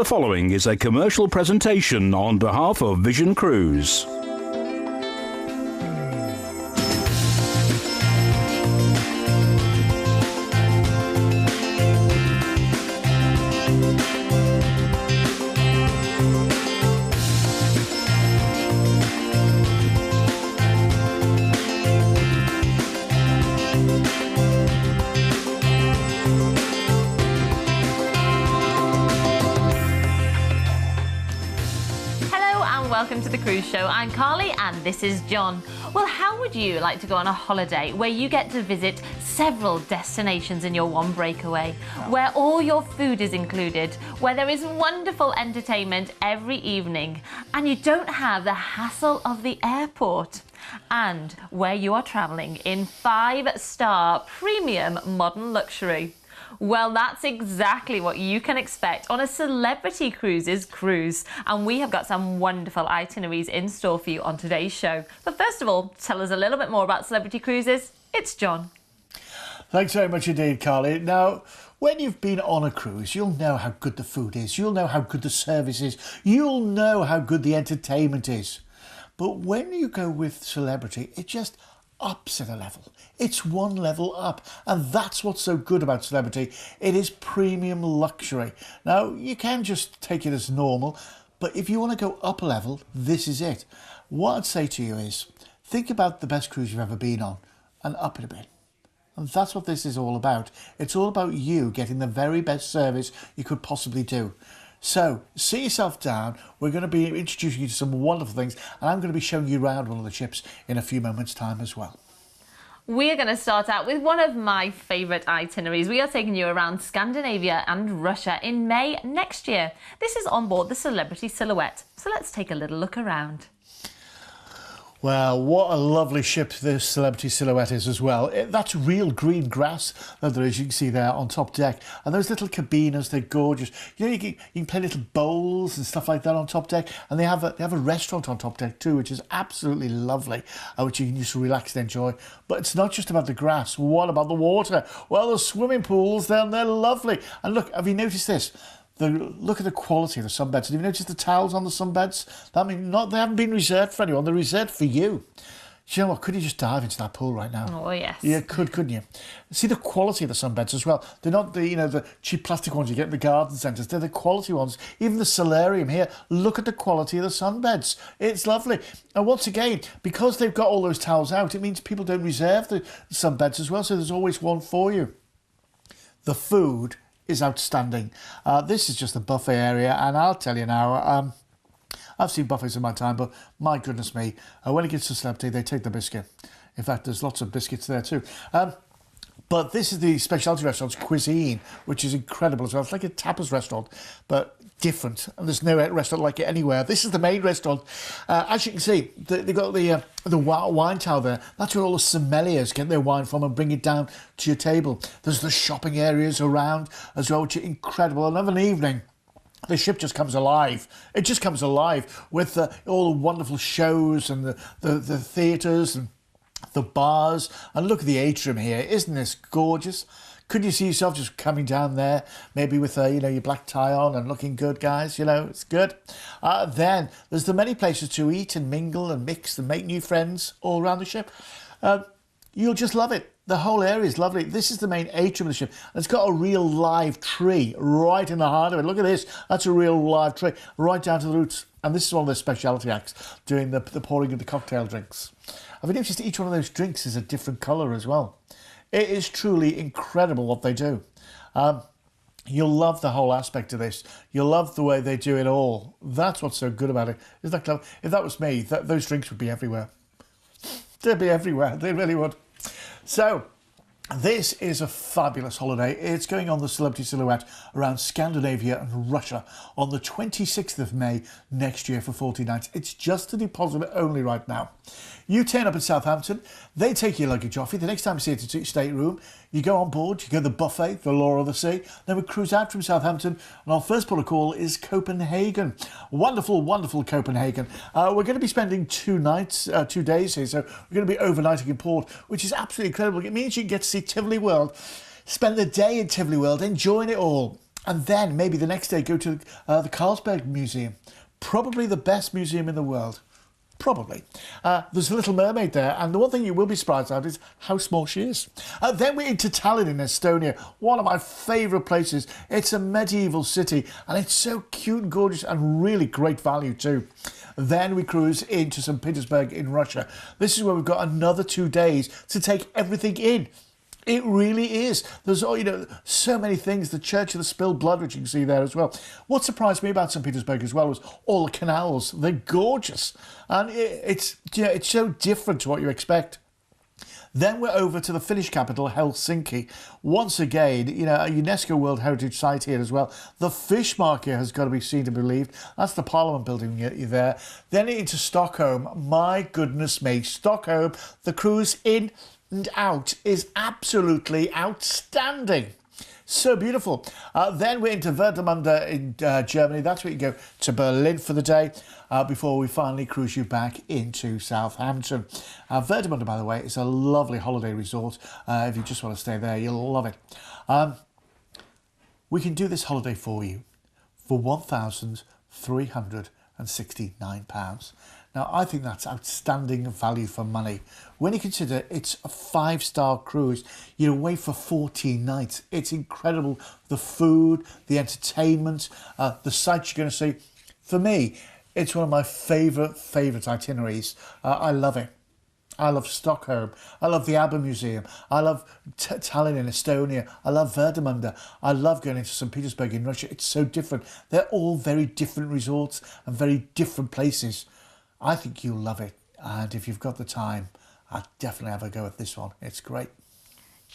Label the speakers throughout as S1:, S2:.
S1: The following is a commercial presentation on behalf of Vision Cruise.
S2: Welcome to the Cruise Show. I'm Carly and this is John. Well, how would you like to go on a holiday where you get to visit several destinations in your one breakaway, where all your food is included, where there is wonderful entertainment every evening, and you don't have the hassle of the airport, and where you are travelling in 5-star premium modern luxury? Well, that's exactly what you can expect on a Celebrity Cruises cruise. And we have got some wonderful itineraries in store for you on today's show. But first of all, tell us a little bit more about Celebrity Cruises. It's John.
S3: Thanks very much indeed, Carly. Now, when you've been on a cruise, you'll know how good the food is. You'll know how good the service is. You'll know how good the entertainment is. But when you go with Celebrity, it just ups at a level. It's one level up, and that's what's so good about Celebrity. It is premium luxury. Now, you can just take it as normal, but if you want to go up a level, this is it. What I'd say to you is, think about the best cruise you've ever been on and up it a bit. And that's what this is all about. It's all about you getting the very best service you could possibly do. So, sit yourself down. We're going to be introducing you to some wonderful things, and I'm going to be showing you around one of the ships in a few moments' time as well.
S2: We're going to start out with one of my favourite itineraries. We are taking you around Scandinavia and Russia in May next year. This is on board the Celebrity Silhouette. So let's take a little look around.
S3: Well, what a lovely ship this Celebrity Silhouette is as well. That's real green grass that there is, you can see there on top deck. And those little cabinas, they're gorgeous. You know, you can play little bowls and stuff like that on top deck. And they have a restaurant on top deck too, which is absolutely lovely, which you can just relax and enjoy. But it's not just about the grass. What about the water? Well, the swimming pools, they're lovely. And look, have you noticed this? Look at the quality of the sunbeds. Have you noticed the towels on the sunbeds? They haven't been reserved for anyone. They're reserved for you. Do you know what? Could you just dive into that pool right now?
S2: Oh, yes.
S3: Yeah, couldn't you? See the quality of the sunbeds as well. They're not the cheap plastic ones you get in the garden centres. They're the quality ones. Even the solarium here, look at the quality of the sunbeds. It's lovely. And once again, because they've got all those towels out, it means people don't reserve the sunbeds as well, so there's always one for you. The food is outstanding. This is just the buffet area, and I'll tell you now, I've seen buffets in my time, but my goodness me, when it gets to Celebrity, they take the biscuit. In fact, there's lots of biscuits there too. But this is the specialty restaurant's cuisine, which is incredible as well. It's like a tapas restaurant, but different. And there's no restaurant like it anywhere. This is the main restaurant. As you can see, they've got the wine tower there. That's where all the sommeliers get their wine from and bring it down to your table. There's the shopping areas around as well, which are incredible. And of an evening, the ship just comes alive. It just comes alive with all the wonderful shows and the theatres and the bars. And look at the atrium here. Isn't this gorgeous? Could you see yourself just coming down there, maybe with your black tie on and looking good, guys? You know, it's good. Then there's the many places to eat and mingle and mix and make new friends all around the ship. You'll just love it. The whole area is lovely. This is the main atrium of the ship. It's got a real live tree right in the heart of it. Look at this. That's a real live tree right down to the roots. And this is one of their specialty acts, doing the pouring of the cocktail drinks. Have you noticed each one of those drinks is a different colour as well? It is truly incredible what they do. You'll love the whole aspect of this. You'll love the way they do it all. That's what's so good about it. Isn't that clever? If that was me, those drinks would be everywhere. They'd be everywhere. They really would. So, this is a fabulous holiday. It's going on the Celebrity Silhouette around Scandinavia and Russia on the 26th of May next year for 40 nights. It's just a deposit only right now. You turn up in Southampton, they take your luggage off you. The next time you see it, it's your stateroom. You go on board, you go to the buffet, the Law of the Sea. Then we cruise out from Southampton, and our first port of call is Copenhagen. Wonderful, wonderful Copenhagen. We're going to be spending 2 days here, so we're going to be overnighting in port, which is absolutely incredible. It means you can get to see Tivoli World, spend the day in Tivoli World, enjoying it all. And then maybe the next day go to the Carlsberg Museum. Probably the best museum in the world. Probably. There's a Little Mermaid there, and the one thing you will be surprised at is how small she is. Then we're into Tallinn in Estonia, one of my favourite places. It's a medieval city, and it's so cute and gorgeous and really great value too. Then we cruise into St. Petersburg in Russia. This is where we've got another 2 days to take everything in. It really is. There's, so many things. The Church of the Spilled Blood, which you can see there as well. What surprised me about St. Petersburg as well was all the canals. They're gorgeous. And it's so different to what you expect. Then we're over to the Finnish capital, Helsinki. Once again, a UNESCO World Heritage Site here as well. The fish market has got to be seen to be believed. That's the Parliament building there. Then into Stockholm. My goodness me. Stockholm, the cruise in and out is absolutely outstanding. So beautiful. Then we're into Warnemünde in Germany. That's where you go to Berlin for the day before we finally cruise you back into Southampton. Warnemünde, by the way, is a lovely holiday resort. If you just want to stay there, you'll love it. We can do this holiday for you for £1,369. Now, I think that's outstanding value for money. When you consider it's a 5-star cruise, you're away for 14 nights. It's incredible. The food, the entertainment, the sights you're going to see. For me, it's one of my favourite itineraries. I love it. I love Stockholm. I love the ABBA Museum. I love Tallinn in Estonia. I love Warnemünde. I love going into St. Petersburg in Russia. It's so different. They're all very different resorts and very different places. I think you'll love it, and if you've got the time, I'd definitely have a go at this one. It's great.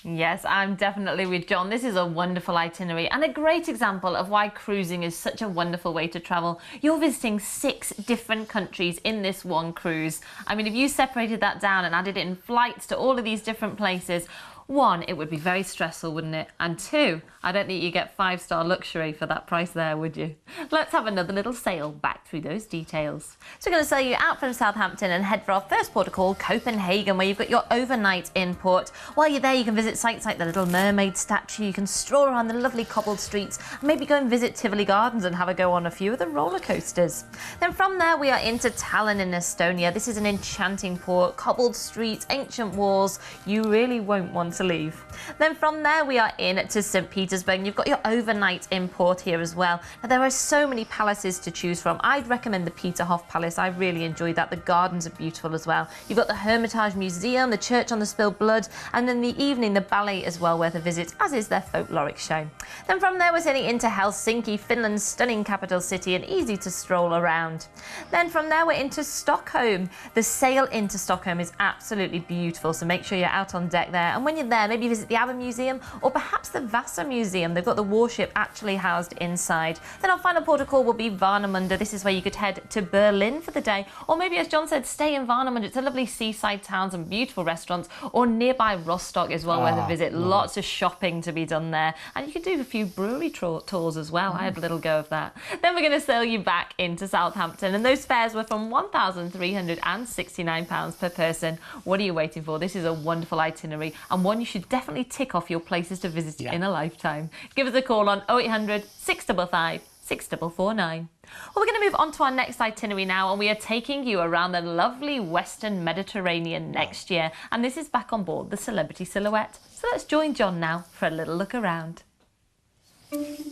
S2: Yes, I'm definitely with John. This is a wonderful itinerary and a great example of why cruising is such a wonderful way to travel. You're visiting 6 different countries in this one cruise. I mean, if you separated that down and added in flights to all of these different places, 1, it would be very stressful, wouldn't it? And 2, I don't think you get 5-star luxury for that price there, would you? Let's have another little sail back through those details. So we're going to sail you out from Southampton and head for our first port of call, Copenhagen, where you've got your overnight in port. While you're there, you can visit sites like the Little Mermaid statue. You can stroll around the lovely cobbled streets, and maybe go and visit Tivoli Gardens and have a go on a few of the roller coasters. Then from there, we are into Tallinn in Estonia. This is an enchanting port, cobbled streets, ancient walls. You really won't want to leave. Then from there we are in to St. Petersburg, and you've got your overnight in port here as well. Now there are so many palaces to choose from. I'd recommend the Peterhof Palace. I really enjoyed that. The gardens are beautiful as well. You've got the Hermitage Museum, the Church on the Spilled Blood, and in the evening the ballet as well worth a visit, as is their folkloric show. Then from there we're sailing into Helsinki, Finland's stunning capital city, and easy to stroll around. Then from there we're into Stockholm. The sail into Stockholm is absolutely beautiful, so make sure you're out on deck there, and when you're there, maybe visit the ABBA Museum or perhaps the Vasa Museum. They've got the warship actually housed inside. Then our final port of call will be Warnemünde. This is where you could head to Berlin for the day, or maybe, as John said, stay in Warnemünde. It's a lovely seaside town, some beautiful restaurants, or nearby Rostock as well, where to visit. Lots of shopping to be done there, and you could do a few brewery tours as well. I had a little go of that. Then we're going to sail you back into Southampton, and those fares were from £1,369 per person. What are you waiting for? This is a wonderful itinerary, and one you should definitely tick off your places to visit in a lifetime. Give us a call on 0800 655 6449. Well, we're going to move on to our next itinerary now, and we are taking you around the lovely Western Mediterranean next year, and this is back on board the Celebrity Silhouette. So let's join John now for a little look around.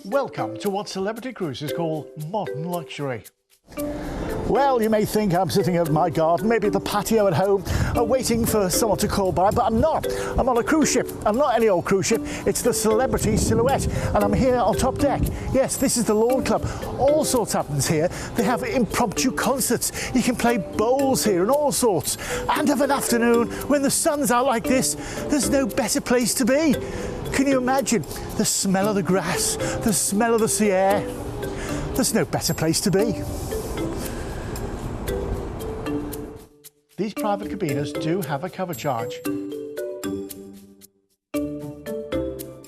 S3: Welcome to what Celebrity Cruises call modern luxury. Well, you may think I'm sitting at my garden, maybe at the patio at home, waiting for someone to call by, but I'm not. I'm on a cruise ship. I'm not any old cruise ship. It's the Celebrity Silhouette, and I'm here on top deck. Yes, this is the Lawn Club. All sorts happens here. They have impromptu concerts. You can play bowls here and all sorts. And of an afternoon, when the sun's out like this, there's no better place to be. Can you imagine the smell of the grass, the smell of the sea air? There's no better place to be. These private cabinas do have a cover charge,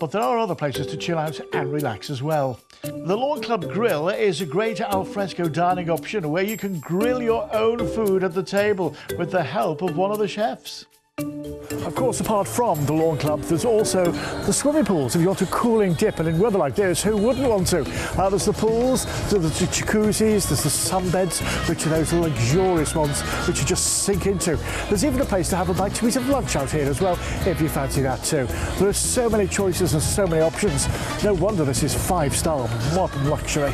S3: but there are other places to chill out and relax as well. The Lawn Club Grill is a great alfresco dining option where you can grill your own food at the table with the help of one of the chefs. Of course, apart from the lawn club, there's also the swimming pools. If you want a cooling dip, and in weather like this, who wouldn't want to? There's the pools, there's the jacuzzis, there's the sunbeds, which are those luxurious ones which you just sink into. There's even a place to have a bite to eat of lunch out here as well, if you fancy that too. There are so many choices and so many options. No wonder this is 5-star modern luxury.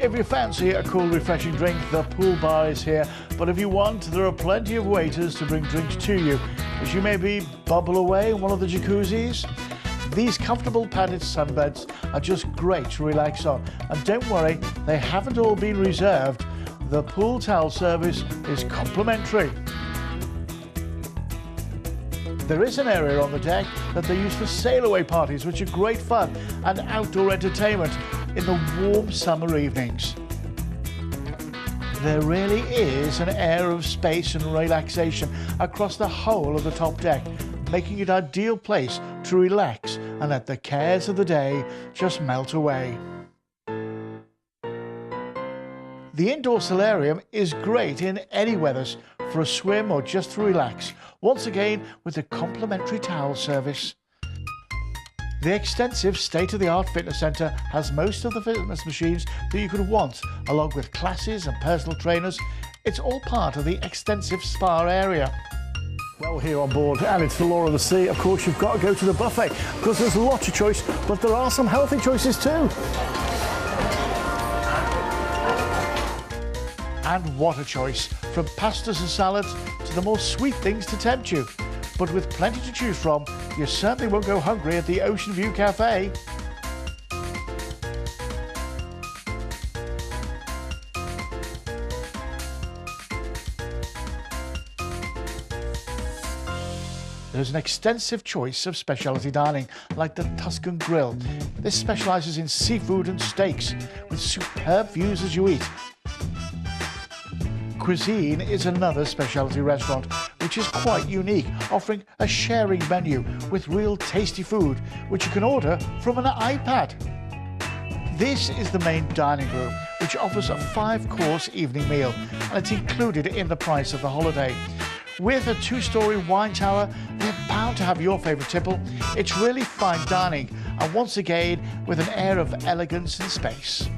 S3: If you fancy a cool, refreshing drink, the pool bar is here. But if you want, there are plenty of waiters to bring drinks to you, as you maybe bubble away in one of the jacuzzis. These comfortable padded sunbeds are just great to relax on. And don't worry, they haven't all been reserved. The pool towel service is complimentary. There is an area on the deck that they use for sail-away parties, which are great fun and outdoor entertainment in the warm summer evenings. There really is an air of space and relaxation across the whole of the top deck, making it an ideal place to relax and let the cares of the day just melt away. The indoor solarium is great in any weathers for a swim or just to relax, once again with the complimentary towel service. The extensive state-of-the-art fitness centre has most of the fitness machines that you could want, along with classes and personal trainers. It's all part of the extensive spa area. Well, here on board, and it's the law of the sea, of course you've got to go to the buffet, because there's lots of choice, but there are some healthy choices too. And what a choice, from pastas and salads to the more sweet things to tempt you. But with plenty to choose from, you certainly won't go hungry at the Ocean View Cafe. There's an extensive choice of specialty dining, like the Tuscan Grill. This specialises in seafood and steaks, with superb views as you eat. Cuisine is another specialty restaurant, which is quite unique, offering a sharing menu with real tasty food, which you can order from an iPad. This is the main dining room, which offers a 5-course evening meal, and it's included in the price of the holiday. With a 2-storey wine tower, they're bound to have your favourite tipple. It's really fine dining, and once again, with an air of elegance and space.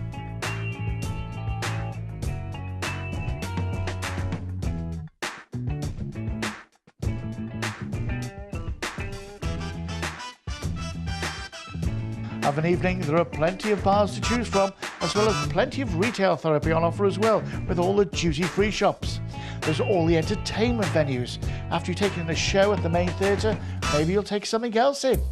S3: Of an evening, there are plenty of bars to choose from, as well as plenty of retail therapy on offer as well, with all the duty-free shops. There's all the entertainment venues. After you've taken a show at the main theatre, maybe you'll take something else in.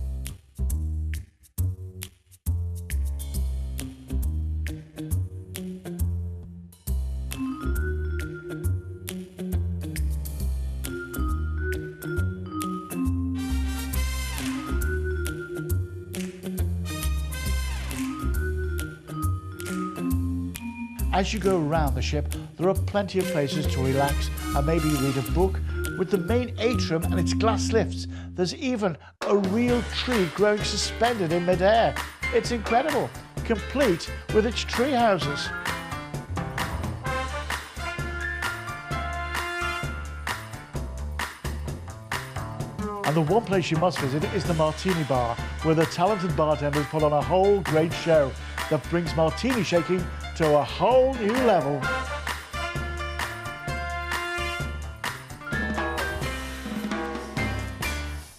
S3: As you go around the ship, there are plenty of places to relax and maybe read a book. With the main atrium and its glass lifts, there's even a real tree growing suspended in midair. It's incredible, complete with its tree houses. And the one place you must visit is the Martini Bar, where the talented bartenders put on a whole great show that brings martini shaking to a whole new level.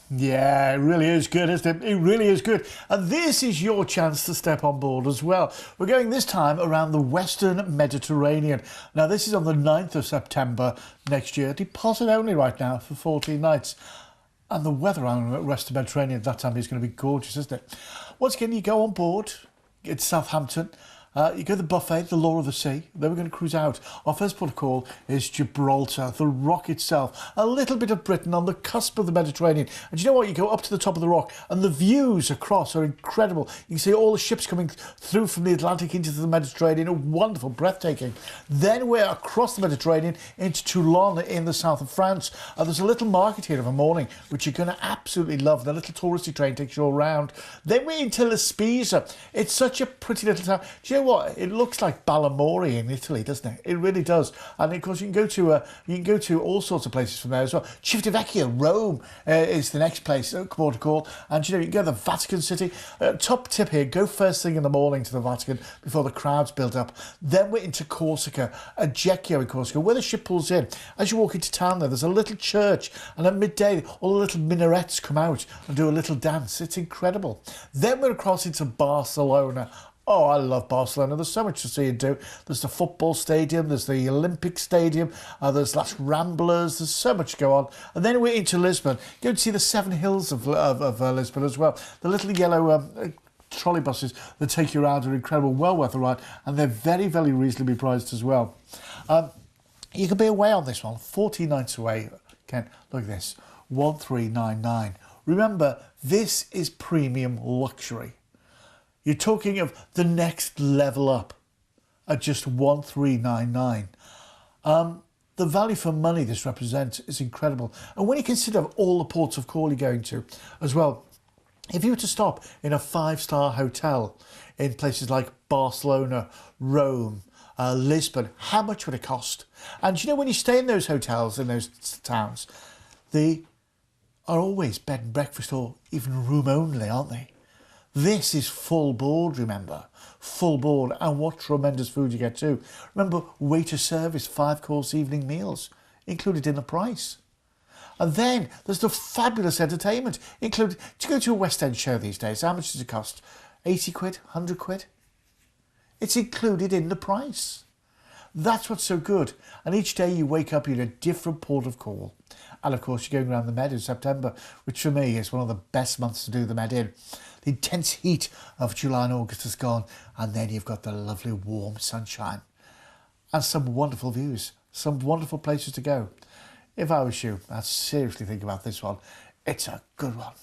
S3: Yeah, it really is good, isn't it? It really is good. And this is your chance to step on board as well. We're going this time around the Western Mediterranean. Now, this is on the 9th of September next year. Deposit only right now for 14 nights. And the weather on the Western Mediterranean at that time is going to be gorgeous, isn't it? Once again, you go on board. It's Southampton. You go to the buffet, the Law of the Sea. Then we're going to cruise out. Our first port of call is Gibraltar, the rock itself. A little bit of Britain on the cusp of the Mediterranean. And you know what? You go up to the top of the rock and the views across are incredible. You can see all the ships coming through from the Atlantic into the Mediterranean. Wonderful, breathtaking. Then we're across the Mediterranean into Toulon in the south of France. There's a little market here of a morning, which you're going to absolutely love. The little touristy train takes you all around. Then we're into La Spezia. It's such a pretty little town. Do you know know what? It looks like Ballamori in Italy, doesn't it? It really does. And of course, you can go to all sorts of places from there as well. Civitavecchia, Rome is the next place, port of call. And you can go to the Vatican City. Top tip here: go first thing in the morning to the Vatican before the crowds build up. Then we're into Corsica, Ajaccio in Corsica, where the ship pulls in. As you walk into town there's a little church, and at midday all the little minarets come out and do a little dance. It's incredible. Then we're across into Barcelona. Oh, I love Barcelona. There's so much to see and do. There's the football stadium, there's the Olympic Stadium, there's Las Ramblas, there's so much to go on. And then we're into Lisbon. Go and see the Seven Hills of Lisbon as well. The little yellow trolley buses that take you around are incredible, well worth a ride, and they're very, very reasonably priced as well. You can be away on this one, 14 nights away. Ken, look at this, 1399. Remember, this is premium luxury. You're talking of the next level up at just 1399. The value for money this represents is incredible. And when you consider all the ports of call you're going to as well, if you were to stop in a 5-star hotel in places like Barcelona, Rome, Lisbon, how much would it cost? And when you stay in those hotels in those towns, they are always bed and breakfast or even room only, aren't they? This is full board, remember. Full board, and what tremendous food you get too. Remember, waiter service, 5-course evening meals included in the price. And then there's the fabulous entertainment included. To go to a West End show these days, how much does it cost? 80 quid? 100 quid? It's included in the price. That's what's so good. And each day you wake up, you're in a different port of call. And of course, you're going around the Med in September, which for me is one of the best months to do the Med in. The intense heat of July and August is gone, and then you've got the lovely warm sunshine. And some wonderful views, some wonderful places to go. If I was you, I'd seriously think about this one. It's a good one.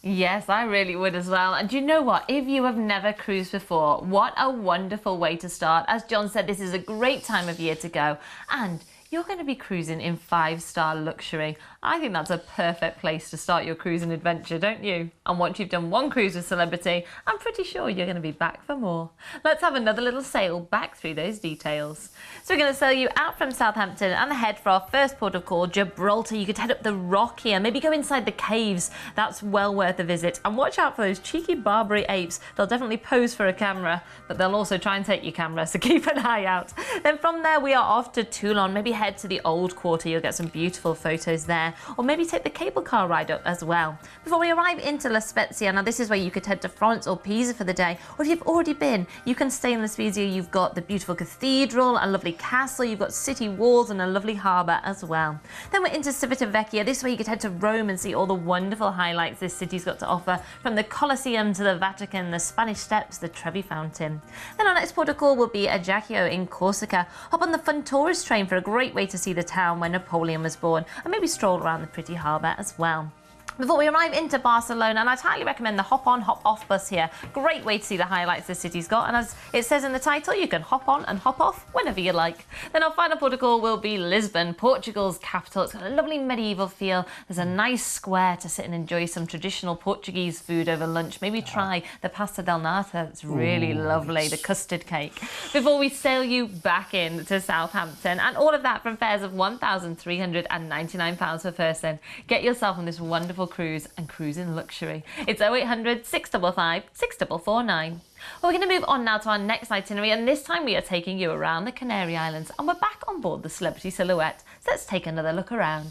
S2: Yes, I really would as well. And do you know what? If you have never cruised before, what a wonderful way to start. As John said, this is a great time of year to go. And you're going to be cruising in 5-star luxury. I think that's a perfect place to start your cruising adventure, don't you? And once you've done one cruise with Celebrity, I'm pretty sure you're going to be back for more. Let's have another little sail back through those details. So we're going to sail you out from Southampton and head for our first port of call, Gibraltar. You could head up the rock here, maybe go inside the caves. That's well worth a visit. And watch out for those cheeky Barbary apes. They'll definitely pose for a camera, but they'll also try and take your camera, so keep an eye out. Then from there, we are off to Toulon. Maybe head to the old quarter. You'll get some beautiful photos there. Or maybe take the cable car ride up as well. Before we arrive into La Spezia, now this is where you could head to Florence or Pisa for the day. Or if you've already been, you can stay in La Spezia. You've got the beautiful cathedral, a lovely castle, you've got city walls and a lovely harbour as well. Then we're into Civitavecchia. This way you could head to Rome and see all the wonderful highlights this city's got to offer, from the Colosseum to the Vatican, the Spanish Steps, the Trevi Fountain. Then our next port of call will be Ajaccio in Corsica. Hop on the fun tourist train for a great way to see the town where Napoleon was born, and maybe stroll around the pretty harbour as well. Before we arrive into Barcelona, and I'd highly recommend the hop on, hop off bus here. Great way to see the highlights the city's got, and as it says in the title, you can hop on and hop off whenever you like. Then our final port of call will be Lisbon, Portugal's capital. It's got a lovely medieval feel. There's a nice square to sit and enjoy some traditional Portuguese food over lunch. Maybe try the pasta del nata. It's really lovely, the custard cake. Before we sail you back in to Southampton, and all of that from fares of £1,399 per person. Get yourself on this wonderful cruise and cruise in luxury. It's 0800 655 6449. Well, we're going to move on now to our next itinerary, and this time we are taking you around the Canary Islands, and we're back on board the Celebrity Silhouette. So let's take another look around.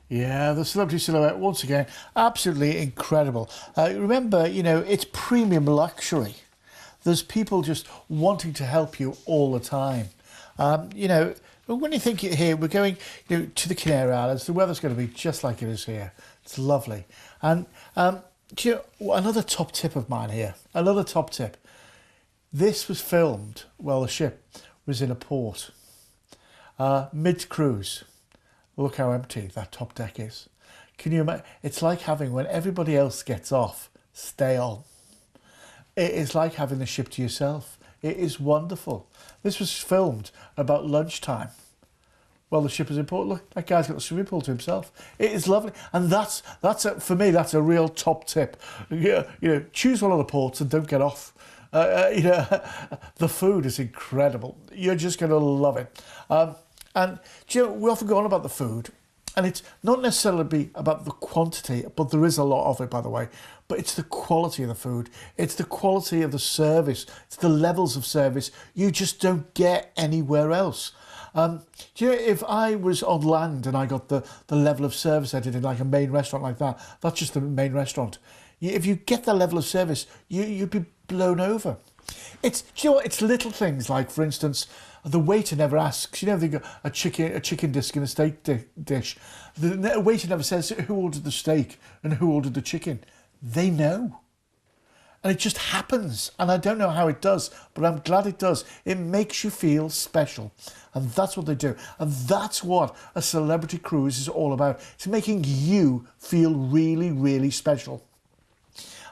S3: Yeah, the Celebrity Silhouette, once again, absolutely incredible. Remember, it's premium luxury. There's people just wanting to help you all the time. When you think here, we're going to the Canary Islands, the weather's going to be just like it is here. It's lovely. And another top tip of mine here, another top tip. This was filmed while the ship was in a port. Mid-cruise. Look how empty that top deck is. Can you imagine? It's like having, when everybody else gets off, stay on. It is like having the ship to yourself. It is wonderful. This was filmed about lunchtime. Well, the ship is in port. Look, that guy's got the swimming pool to himself. It is lovely, and for me, that's a real top tip. Choose one of the ports and don't get off. The food is incredible. You're just going to love it. And do you know, we often go on about the food, and it's not necessarily about the quantity, but there is a lot of it, by the way. But it's the quality of the food. It's the quality of the service. It's the levels of service you just don't get anywhere else. Do you know, if I was on land and I got the level of service I did in like a main restaurant like that, that's just the main restaurant. If you get that level of service, you'd be blown over. Do you know what? It's little things like, for instance, the waiter never asks. You know, they've got a chicken disc and a steak dish. The waiter never says who ordered the steak and who ordered the chicken. They know. And it just happens. And I don't know how it does, but I'm glad it does. It makes you feel special. And that's what they do. And that's what a celebrity cruise is all about. It's making you feel really, really special.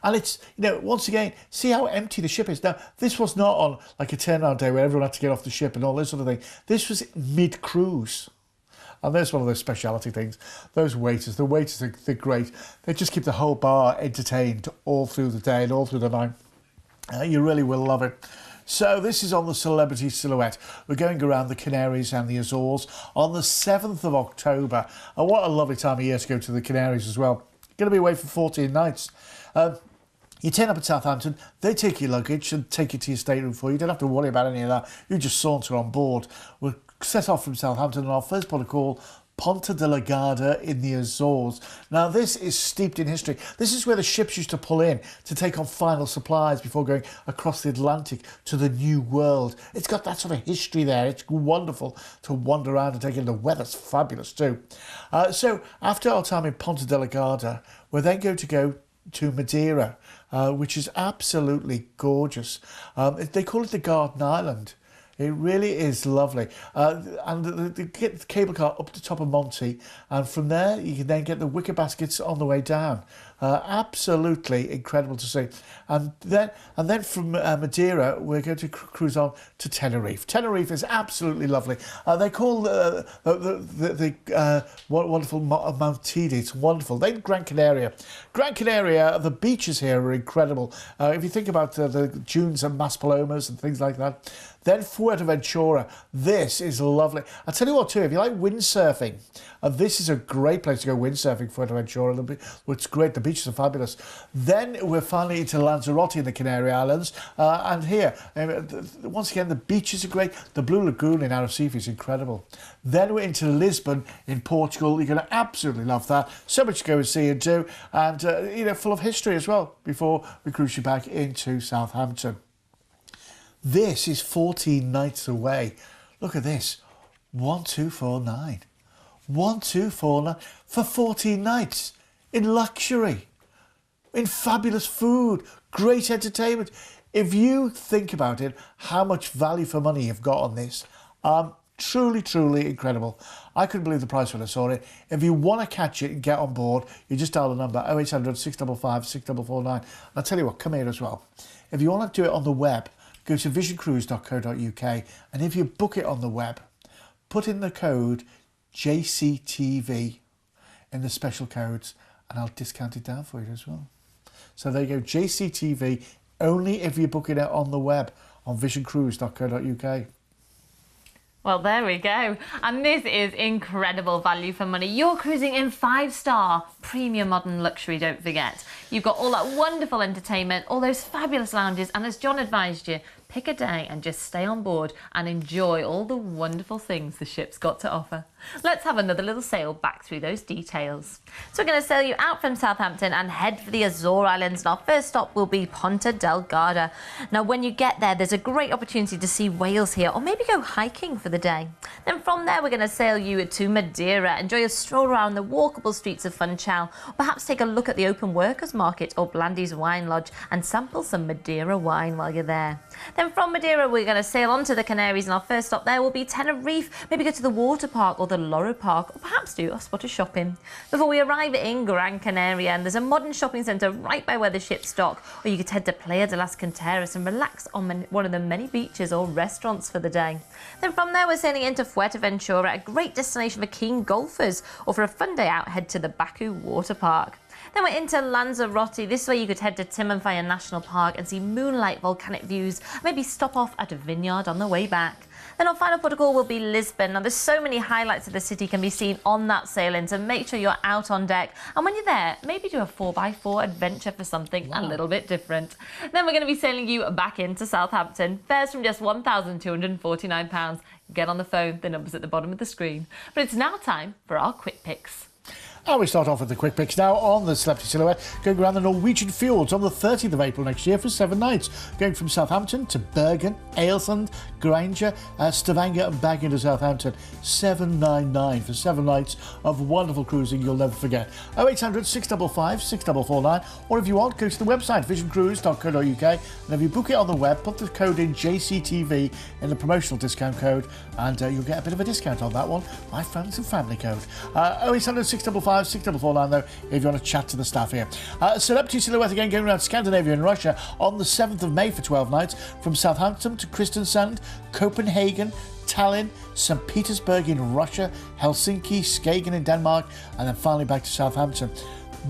S3: And it's, once again, see how empty the ship is. Now, this was not on like a turnaround day where everyone had to get off the ship and all this sort of thing. This was mid-cruise. And there's one of those speciality things. Those waiters, they're great. They just keep the whole bar entertained all through the day and all through the night. You really will love it. So this is on the Celebrity Silhouette. We're going around the Canaries and the Azores on the 7th of October. And what a lovely time of year to go to the Canaries as well. Going to be away for 14 nights. You turn up at Southampton, they take your luggage and take you to your stateroom for you. You don't have to worry about any of that. You just saunter on board. We'll set off from Southampton and our first port of call, Ponta de la Garda in the Azores. Now, this is steeped in history. This is where the ships used to pull in to take on final supplies before going across the Atlantic to the New World. It's got that sort of history there. It's wonderful to wander around and take in. The weather's fabulous too. So after our time in Ponta de la Garda, we're then going to go to Madeira, which is absolutely gorgeous. They call it the Garden Island. It really is lovely. And get the cable car up to the top of Monte, and from there you can then get the wicker baskets on the way down. Absolutely incredible to see. And then from Madeira, we're going to cruise on to Tenerife. Tenerife is absolutely lovely. They call the wonderful Mount Teide. It's wonderful. Then Gran Canaria. Gran Canaria, the beaches here are incredible. If you think about the dunes and Maspalomas and things like that. Then Fuerteventura. This is lovely. I'll tell you what too, if you like windsurfing, this is a great place to go windsurfing, Fuerteventura. It's great, the beaches are fabulous. Then we're finally into Lanzarote in the Canary Islands. And here, once again, the beaches are great. The Blue Lagoon in Arrecife is incredible. Then we're into Lisbon in Portugal. You're going to absolutely love that. So much to go and see and do. And, full of history as well before we cruise you back into Southampton. This is 14 nights away. Look at this. 1249. 1249 for 14 nights in luxury, in fabulous food, great entertainment. If you think about it, how much value for money you've got on this, truly, truly incredible. I couldn't believe the price when I saw it. If you want to catch it and get on board, you just dial the number 0800 655 6449. I'll tell you what, come here as well. If you want to do it on the web, go to visioncruise.co.uk, and if you book it on the web, put in the code JCTV in the special codes, and I'll discount it down for you as well. So there you go, JCTV, only if you're booking it on the web on visioncruise.co.uk.
S2: Well, there we go. And this is incredible value for money. You're cruising in 5-star premium modern luxury, don't forget. You've got all that wonderful entertainment, all those fabulous lounges, and as John advised you, pick a day and just stay on board and enjoy all the wonderful things the ship's got to offer. Let's have another little sail back through those details. So we're going to sail you out from Southampton and head for the Azore Islands, and our first stop will be Ponta del Garda. Now when you get there, there's a great opportunity to see whales here, or maybe go hiking for the day. Then from there we're going to sail you to Madeira, enjoy a stroll around the walkable streets of Funchal, or perhaps take a look at the open workers market or Blandy's Wine Lodge and sample some Madeira wine while you're there. Then from Madeira we're going to sail on to the Canaries, and our first stop there will be Tenerife. Maybe go to the water park or the Loro Park, or perhaps do a spot of shopping before we arrive in Gran Canaria. And there's a modern shopping centre right by where the ships dock, or you could head to Playa de las Canteras and relax on one of the many beaches or restaurants for the day. Then from there we're sailing into Fuerteventura, a great destination for keen golfers, or for a fun day out head to the Baku Water Park. Then we're into Lanzarote. This way you could head to Timanfaya National Park and see moonlight volcanic views, maybe stop off at a vineyard on the way back. Then our final protocol will be Lisbon. Now, there's so many highlights of the city can be seen on that sailing, so make sure you're out on deck. And when you're there, maybe do a 4x4 adventure for something a little bit different. Then we're going to be sailing you back into Southampton. Fares from just £1,249. Get on the phone, the number's at the bottom of the screen. But it's now time for our quick picks.
S3: And we start off with the quick picks now on the Celebrity Silhouette, going around the Norwegian fjords on the 30th of April next year for 7 nights, going from Southampton to Bergen, Ailsund, Granger, Stavanger and back into Southampton. 799 for 7 nights of wonderful cruising you'll never forget. 0800 655 6449, or if you want, go to the website visioncruise.co.uk, and if you book it on the web, put the code in JCTV in the promotional discount code, and you'll get a bit of a discount on that one. My friends and family code. 0800 655 6449 though, if you want to chat to the staff here. Celebrity Silhouette again going around Scandinavia and Russia on the 7th of May for 12 nights, from Southampton to Kristiansand, Copenhagen, Tallinn, St. Petersburg in Russia, Helsinki, Skagen in Denmark, and then finally back to Southampton.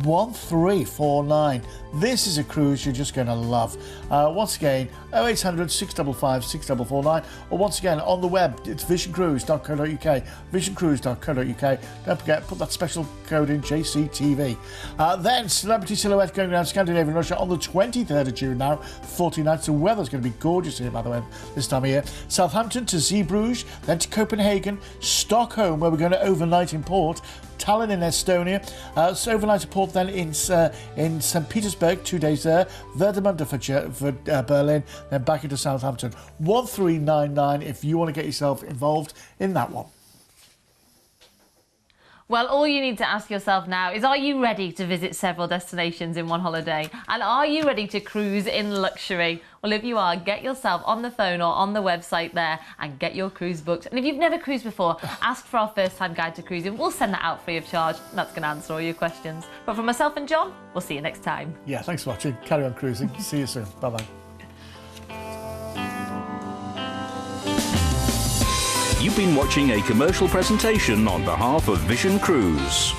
S3: 1349. This is a cruise you're just going to love. Once again, 0800 655 6449, or once again on the web, it's visioncruise.co.uk, visioncruise.co.uk. Don't forget, put that special code in JCTV. Then Celebrity Silhouette going around Scandinavia and Russia on the 23rd of June now, 14 nights. The weather's going to be gorgeous here, by the way, this time of year. Southampton to Zeebrugge, then to Copenhagen, Stockholm, where we're going to overnight in port, Tallinn in Estonia, so overnight to port then in St. Petersburg, 2 days there, Verdamunda for Berlin, then back into Southampton. 1399 if you want to get yourself involved in that one.
S2: Well, all you need to ask yourself now is, are you ready to visit several destinations in one holiday? And are you ready to cruise in luxury? Well, if you are, get yourself on the phone or on the website there and get your cruise booked. And if you've never cruised before, ask for our first-time guide to cruising. We'll send that out free of charge, and that's going to answer all your questions. But from myself and John, we'll see you next time.
S3: Yeah, thanks for watching. Carry on cruising. See you soon. Bye-bye.
S1: You've been watching a commercial presentation on behalf of Vision Cruise.